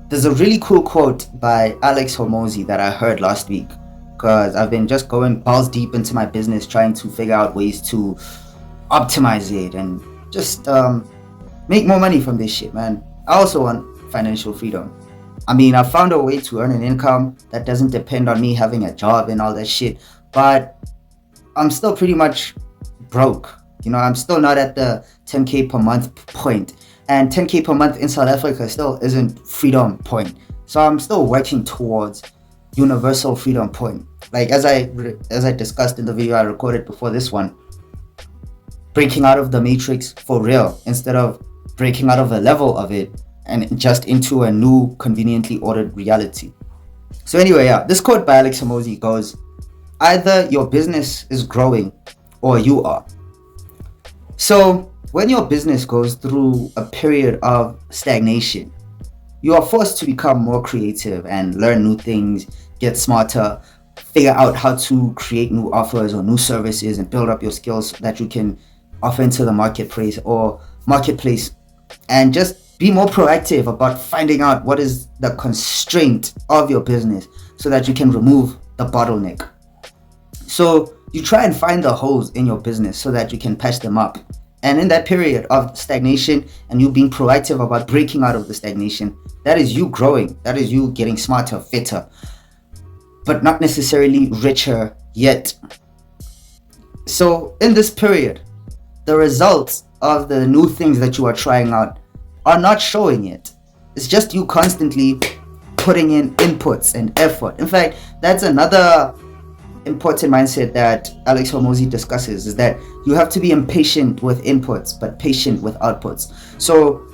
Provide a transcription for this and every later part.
There's a really cool quote by Alex Hormozy that I heard last week, because I've been just going balls deep into my business trying to figure out ways to optimize it and just make more money from this shit, man. I also want financial freedom. I mean, I found a way to earn an income that doesn't depend on me having a job and all that shit, but I'm still pretty much broke. I'm still not at the 10K per month point. And 10K per month in South Africa still isn't freedom point. So I'm still working towards universal freedom point. Like as I discussed in the video I recorded before this one, breaking out of the matrix for real instead of breaking out of the level of it and just into a new conveniently ordered reality. So anyway, yeah, this quote by Alex Hormozy goes, either your business is growing or you are. So when your business goes through a period of stagnation, you are forced to become more creative and learn new things, get smarter, figure out how to create new offers or new services and build up your skills so that you can offer into the marketplace and just be more proactive about finding out what is the constraint of your business so that you can remove the bottleneck. So you try and find the holes in your business so that you can patch them up. And in that period of stagnation and you being proactive about breaking out of the stagnation, that is you growing. That is you getting smarter, fitter, but not necessarily richer yet. So in this period, the results of the new things that you are trying out are not showing yet. It's just you constantly putting in inputs and effort. In fact, that's another important mindset that Alex Hormozy discusses, is that you have to be impatient with inputs but patient with outputs. So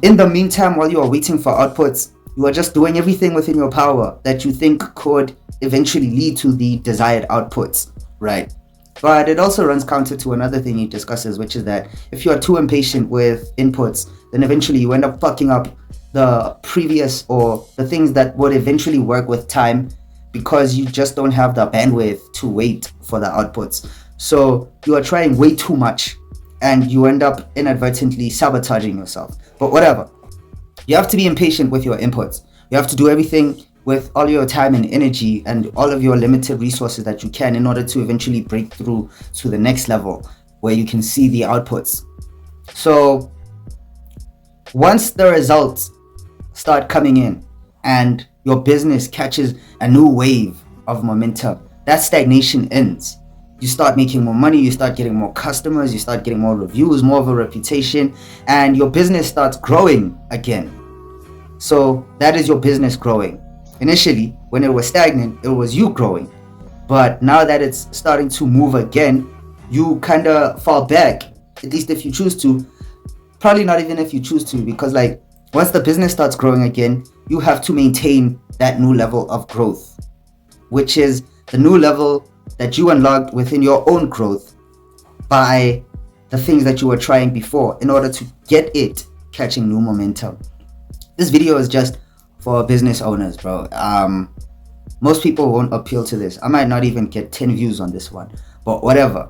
in the meantime, while you are waiting for outputs, you are just doing everything within your power that you think could eventually lead to the desired outputs, right? But it also runs counter to another thing he discusses, which is that if you are too impatient with inputs, then eventually you end up fucking up the previous or the things that would eventually work with time, because you just don't have the bandwidth to wait for the outputs. So you are trying way too much and you end up inadvertently sabotaging yourself. But whatever. You have to be impatient with your inputs. You have to do everything with all your time and energy and all of your limited resources that you can in order to eventually break through to the next level where you can see the outputs. So once the results start coming in and your business catches a new wave of momentum, that stagnation ends. You start making more money, you start getting more customers, you start getting more reviews, more of a reputation, and your business starts growing again. So that is your business growing. Initially, when it was stagnant, it was you growing. But now that it's starting to move again, you kind of fall back, at least if you choose to. Probably not even if you choose to, because like once the business starts growing again, you have to maintain that new level of growth, which is the new level that you unlocked within your own growth by the things that you were trying before in order to get it catching new momentum. This video is just for business owners, bro. Most people won't appeal to this. I might not even get 10 views on this one, but whatever.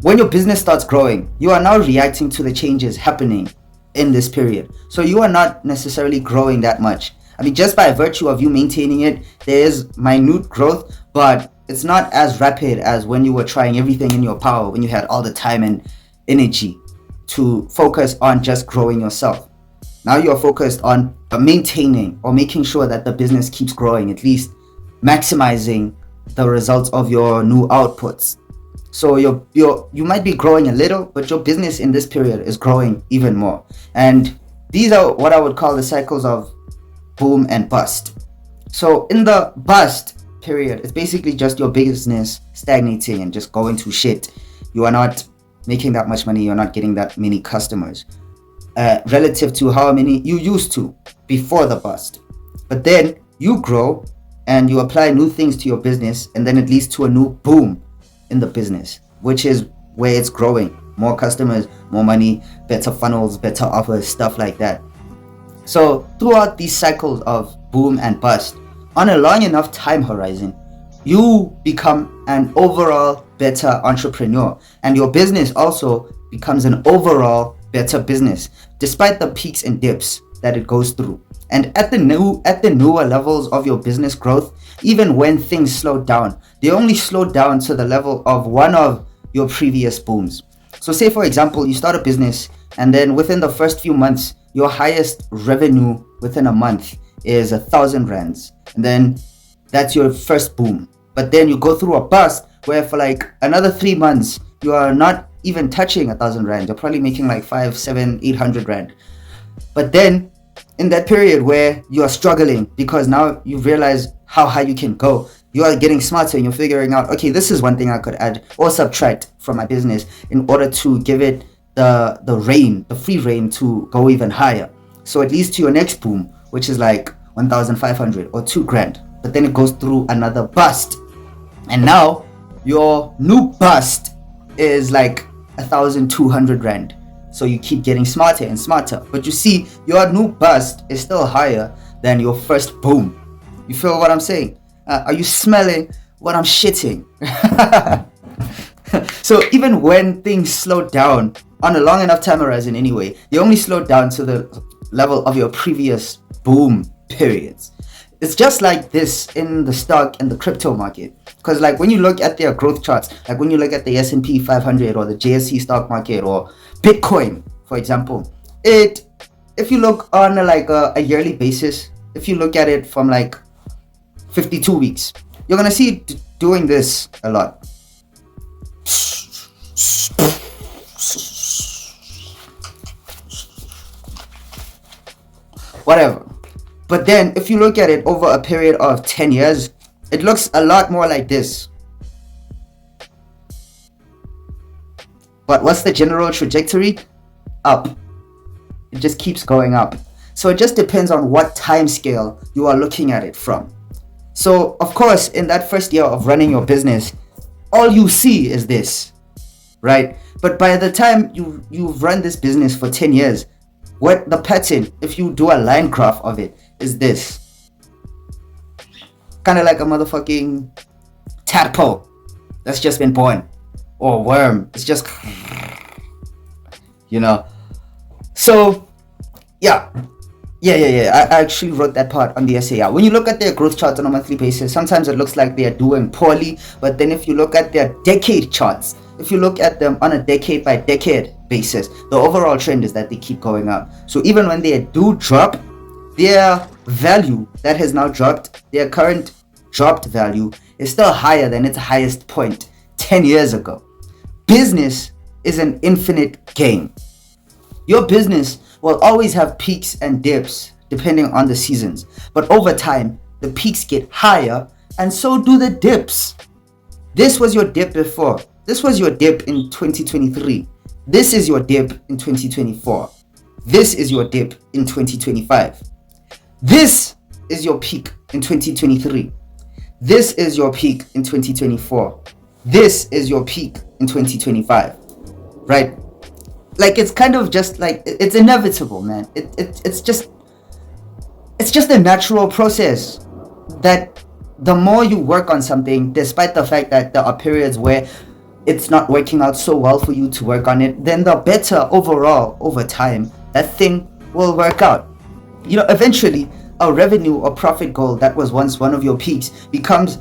When your business starts growing, you are now reacting to the changes happening in this period. So you are not necessarily growing that much. I mean, just by virtue of you maintaining it, there is minute growth, but it's not as rapid as when you were trying everything in your power, when you had all the time and energy to focus on just growing yourself. Now you're focused on maintaining or making sure that the business keeps growing, at least maximizing the results of your new outputs. So you might be growing a little, but your business in this period is growing even more. And these are what I would call the cycles of boom and bust. So in the bust period, it's basically just your business stagnating and just going to shit. You are not making that much money. You're not getting that many customers relative to how many you used to before the bust. But then you grow and you apply new things to your business, and then it leads to a new boom in the business, which is where it's growing. More customers, more money, better funnels, better offers, stuff like that. So throughout these cycles of boom and bust, on a long enough time horizon, you become an overall better entrepreneur, and your business also becomes an overall better business, despite the peaks and dips. that it goes through. And at the newer levels of your business growth, even when things slow down, they only slow down to the level of one of your previous booms. So say, for example, you start a business, and then within the first few months, your highest revenue within a month is 1,000 rands. And then that's your first boom. But then you go through a bust where for like another 3 months, you are not even touching 1,000 rand. You're probably making like 500, 700, 800 rand. But then in that period where you are struggling because now you realize how high you can go, you are getting smarter and you're figuring out, okay, this is one thing I could add or subtract from my business in order to give it the free reign to go even higher. So it leads to your next boom, which is like 1,500 or 2 grand. But then it goes through another bust. And now your new bust is like 1,200 rand. So you keep getting smarter and smarter. But you see, your new bust is still higher than your first boom. You feel what I'm saying? Are you smelling what I'm shitting? So even when things slow down on a long enough time horizon anyway, they only slow down to the level of your previous boom periods. It's just like this in the stock and the crypto market. Because like when you look at their growth charts, like when you look at the S&P 500 or the JSE stock market or Bitcoin, for example, if you look on like a yearly basis, if you look at it from like 52 weeks, you're going to see it doing this a lot. Whatever. But then if you look at it over a period of 10 years, it looks a lot more like this. But what's the general trajectory? Up. It just keeps going up. So it just depends on what time scale you are looking at it from. So of course, in that first year of running your business, all you see is this, right? But by the time you've run this business for 10 years, what the pattern, if you do a line graph of it, is this. Kind of like a motherfucking tadpole that's just been born, or worm. It's just, you know. So yeah, I actually wrote that part on the essay. Yeah, when you look at their growth charts on a monthly basis, sometimes it looks like they are doing poorly. But then if you look at their decade charts, if you look at them on a decade by decade basis, the overall trend is that they keep going up. So even when they do drop, their value that has now dropped, their current dropped value is still higher than its highest point 10 years ago. Business is an infinite game. Your business will always have peaks and dips depending on the seasons. But over time, the peaks get higher and so do the dips. This was your dip before. This was your dip in 2023. This is your dip in 2024. This is your dip in 2025. This is your peak in 2023. This is your peak in 2024. This is your peak in 2025. Right? Like it's kind of just like it's inevitable, man. It's just a natural process that the more you work on something, despite the fact that there are periods where it's not working out so well for you to work on it, then the better overall over time that thing will work out. You know, eventually a revenue or profit goal that was once one of your peaks becomes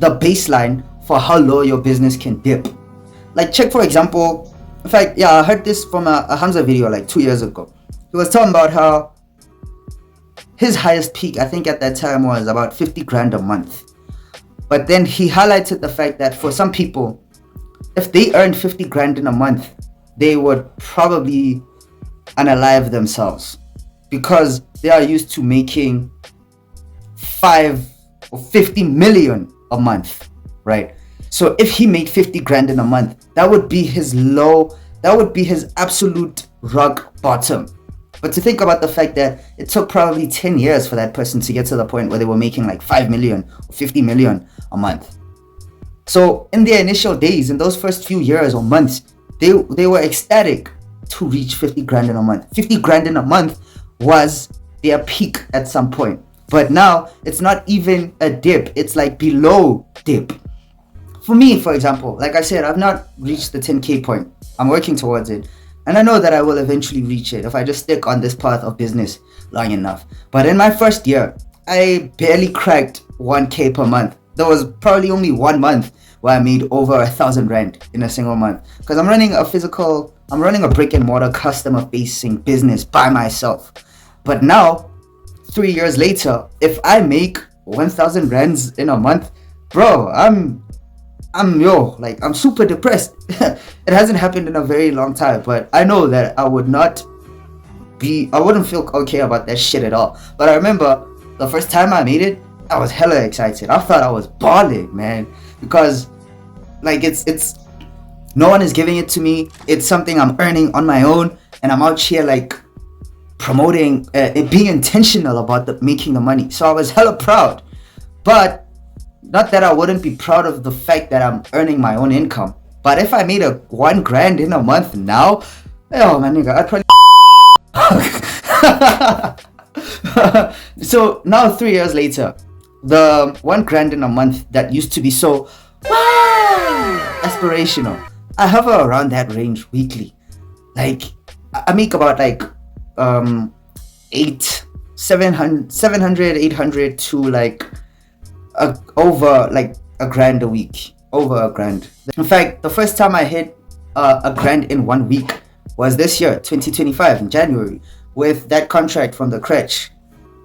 the baseline for how low your business can dip. Like check for example, in fact, yeah, I heard this from a Hamza video like 2 years ago. He was talking about how his highest peak, I think at that time, was about 50 grand a month. But then he highlighted the fact that for some people, if they earned 50 grand in a month, they would probably unalive themselves because they are used to making 5 or 50 million a month, right? So if he made 50 grand in a month, that would be his low, that would be his absolute rock bottom. But to think about the fact that it took probably 10 years for that person to get to the point where they were making like 5 million or 50 million a month. So in their initial days, in those first few years or months, they were ecstatic to reach 50 grand in a month. 50 grand in a month was their peak at some point. But now it's not even a dip. It's like below dip. For me, for example, like I said, I've not reached the 10K point. I'm working towards it. And I know that I will eventually reach it if I just stick on this path of business long enough. But in my first year, I barely cracked 1K per month. There was probably only 1 month where I made over 1,000 rand in a single month. Because I'm running a brick and mortar customer facing business by myself. But now, 3 years later, if I make 1,000 rands in a month, bro, I'm super depressed. It hasn't happened in a very long time, but I know that I wouldn't feel okay about that shit at all. But I remember the first time I made it, I was hella excited. I thought I was balling, man, because like it's no one is giving it to me. It's something I'm earning on my own, and I'm out here like promoting it, being intentional about making the money. So I was hella proud, but not that I wouldn't be proud of the fact that I'm earning my own income. But if I made a 1 grand in a month now, oh my nigga, I'd probably so now 3 years later, the 1 grand in a month that used to be so aspirational, I hover around that range weekly. Like I make about like 700 800 to like over like a grand a week, over a grand. In fact, the first time I hit a grand in 1 week was this year, 2025, in January, with that contract from the crèche.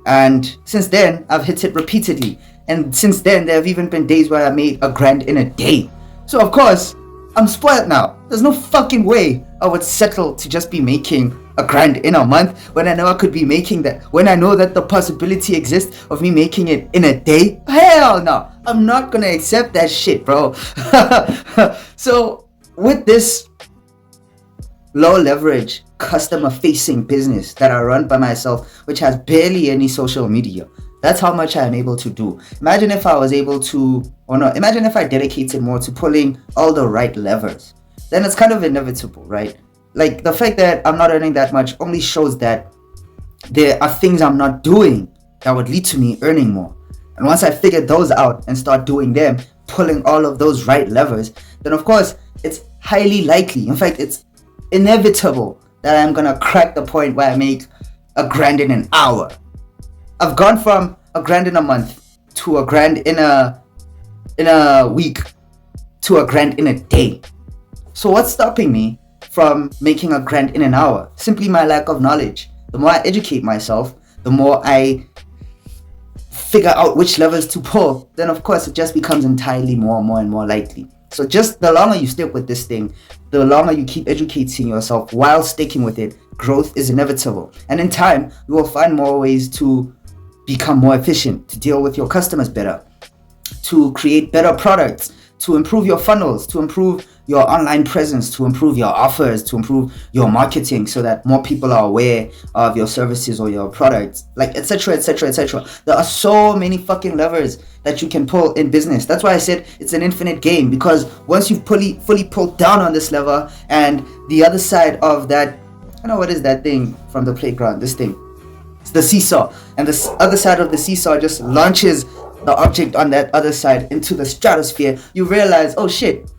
And since then, I've hit it repeatedly. And since then, there have even been days where I made a grand in a day. So of course, I'm spoiled now. There's no fucking way I would settle to just be making a grand in a month when I know I could be making that, when I know that the possibility exists of me making it in a day. Hell no, I'm not gonna accept that shit, bro. So with this low leverage customer facing business that I run by myself, which has barely any social media, that's how much I am able to do. Imagine if I was able to, or no, imagine if I dedicated more to pulling all the right levers. Then it's kind of inevitable, right? Like the fact that I'm not earning that much only shows that there are things I'm not doing that would lead to me earning more. And once I figure those out and start doing them, pulling all of those right levers, then of course it's highly likely, in fact it's inevitable, that I'm gonna crack the point where I make a grand in an hour. I've gone from a grand in a month to a grand in a week to a grand in a day. So what's stopping me from making a grand in an hour? Simply my lack of knowledge. The more I educate myself, the more I figure out which levers to pull, then of course it just becomes entirely more and more likely. So just the longer you stick with this thing, the longer you keep educating yourself while sticking with it, growth is inevitable. And in time, you will find more ways to become more efficient, to deal with your customers better, to create better products, to improve your funnels, to improve your online presence, to improve your offers, to improve your marketing so that more people are aware of your services or your products, like etc. There are so many fucking levers that you can pull in business. That's why I said it's an infinite game, because once you've fully pulled down on this lever, and the other side of that, I don't know what is that thing from the playground, this thing, it's the seesaw, and the other side of the seesaw just launches the object on that other side into the stratosphere, you realize, oh shit,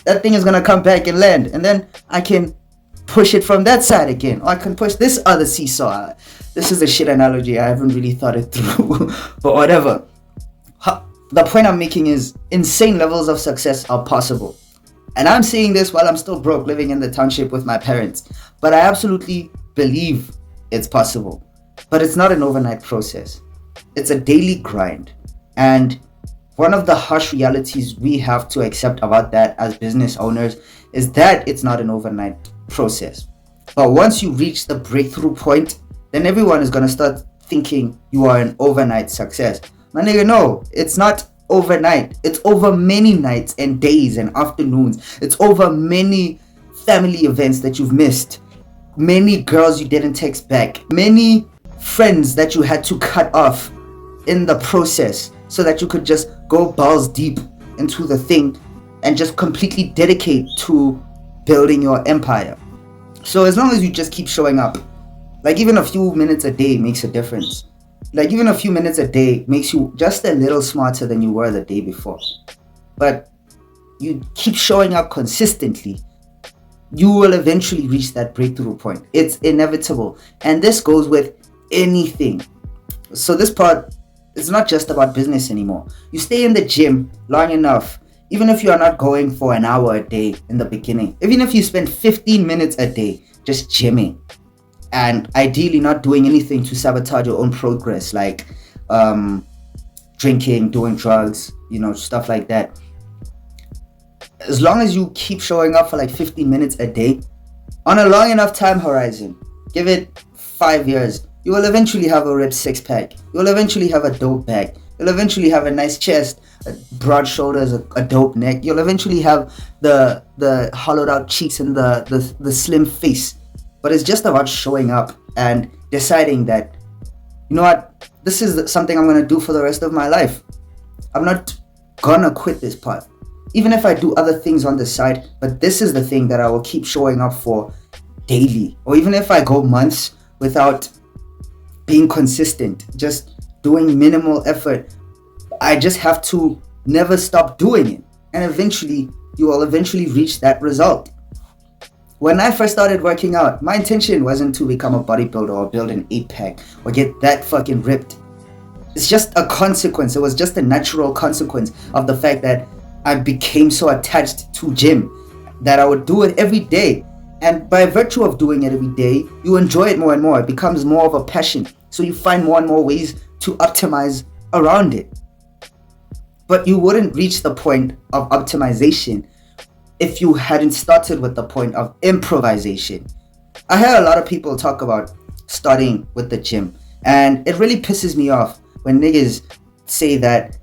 that thing is gonna come back and land, and then I can push it from that side again, or I can push this other seesaw. This is a shit analogy, I haven't really thought it through, but whatever. The point I'm making is insane levels of success are possible, and I'm saying this while I'm still broke, living in the township with my parents, but I absolutely believe it's possible. But it's not an overnight process, it's a daily grind. And one of the harsh realities we have to accept about that as business owners is that it's not an overnight process. But once you reach the breakthrough point, then everyone is going to start thinking you are an overnight success. My nigga, no, it's not overnight. It's over many nights and days and afternoons. It's over many family events that you've missed, many girls you didn't text back, many friends that you had to cut off in the process, so that you could just go balls deep into the thing and just completely dedicate to building your empire. So as long as you just keep showing up, like even a few minutes a day makes a difference. Like even a few minutes a day makes you just a little smarter than you were the day before. But you keep showing up consistently, you will eventually reach that breakthrough point. It's inevitable. And this goes with anything. So this part, it's not just about business anymore. You stay in the gym long enough, even if you are not going for an hour a day in the beginning, even if you spend 15 minutes a day just gymming, and ideally not doing anything to sabotage your own progress, like drinking, doing drugs, stuff like that. As long as you keep showing up for like 15 minutes a day on a long enough time horizon, give it 5 years, you will eventually have a ripped six-pack. You will eventually have a dope back. You'll eventually have a nice chest, broad shoulders, a dope neck. You'll eventually have the hollowed out cheeks and the slim face. But it's just about showing up and deciding that, you know what, this is something I'm going to do for the rest of my life. I'm not going to quit this path. Even if I do other things on the side, but this is the thing that I will keep showing up for daily. Or even if I go months without being consistent, just doing minimal effort, I just have to never stop doing it. And eventually, you will eventually reach that result. When I first started working out, my intention wasn't to become a bodybuilder or build an 8-pack or get that fucking ripped. It's just a consequence. It was just a natural consequence of the fact that I became so attached to gym that I would do it every day. And by virtue of doing it every day, you enjoy it more and more. It becomes more of a passion. So you find more and more ways to optimize around it. But you wouldn't reach the point of optimization if you hadn't started with the point of improvisation. I hear a lot of people talk about starting with the gym, and it really pisses me off when niggas say that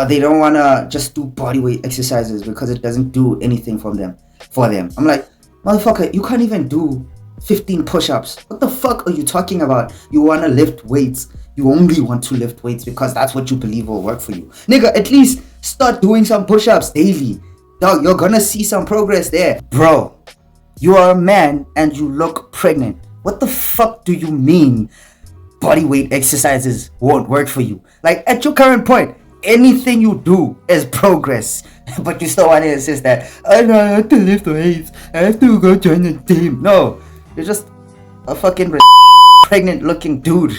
they don't want to just do bodyweight exercises because it doesn't do anything for them. I'm like, motherfucker, you can't even do 15 push-ups. What the fuck are you talking about? You want to lift weights. You only want to lift weights because that's what you believe will work for you. Nigga, at least start doing some push-ups daily. Dog, you're gonna see some progress there. Bro, you are a man and you look pregnant. What the fuck do you mean bodyweight exercises won't work for you? Like, at your current point, anything you do is progress. But you still want to insist that, I have to lift weights, I have to go join the team. No, you're just a fucking pregnant looking dude.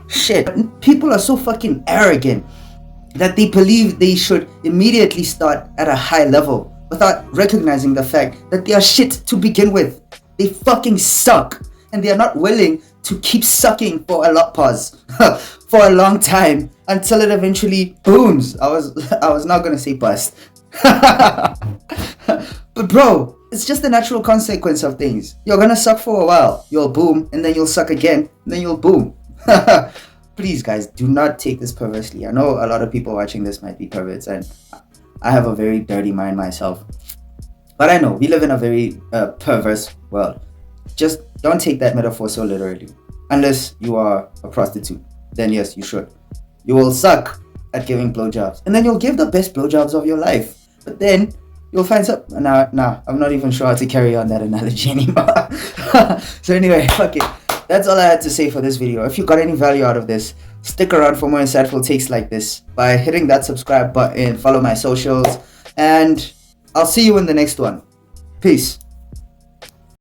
Shit. People are so fucking arrogant that they believe they should immediately start at a high level without recognizing the fact that they are shit to begin with. They fucking suck, and they are not willing to keep sucking for for a long time until it eventually booms. I was not gonna say bust. But bro, it's just the natural consequence of things. You're gonna suck for a while, you'll boom, and then you'll suck again, and then you'll boom. Please guys, do not take this perversely. I know a lot of people watching this might be perverts, and I have a very dirty mind myself. But I know we live in a very perverse world. Just don't take that metaphor so literally. Unless you are a prostitute, then yes, you should. You will suck at giving blowjobs, and then you'll give the best blowjobs of your life. But then you'll find some. Nah, I'm not even sure how to carry on that analogy anymore. So anyway, fuck it. That's all I had to say for this video. If you got any value out of this, stick around for more insightful takes like this by hitting that subscribe button, follow my socials, and I'll see you in the next one. Peace.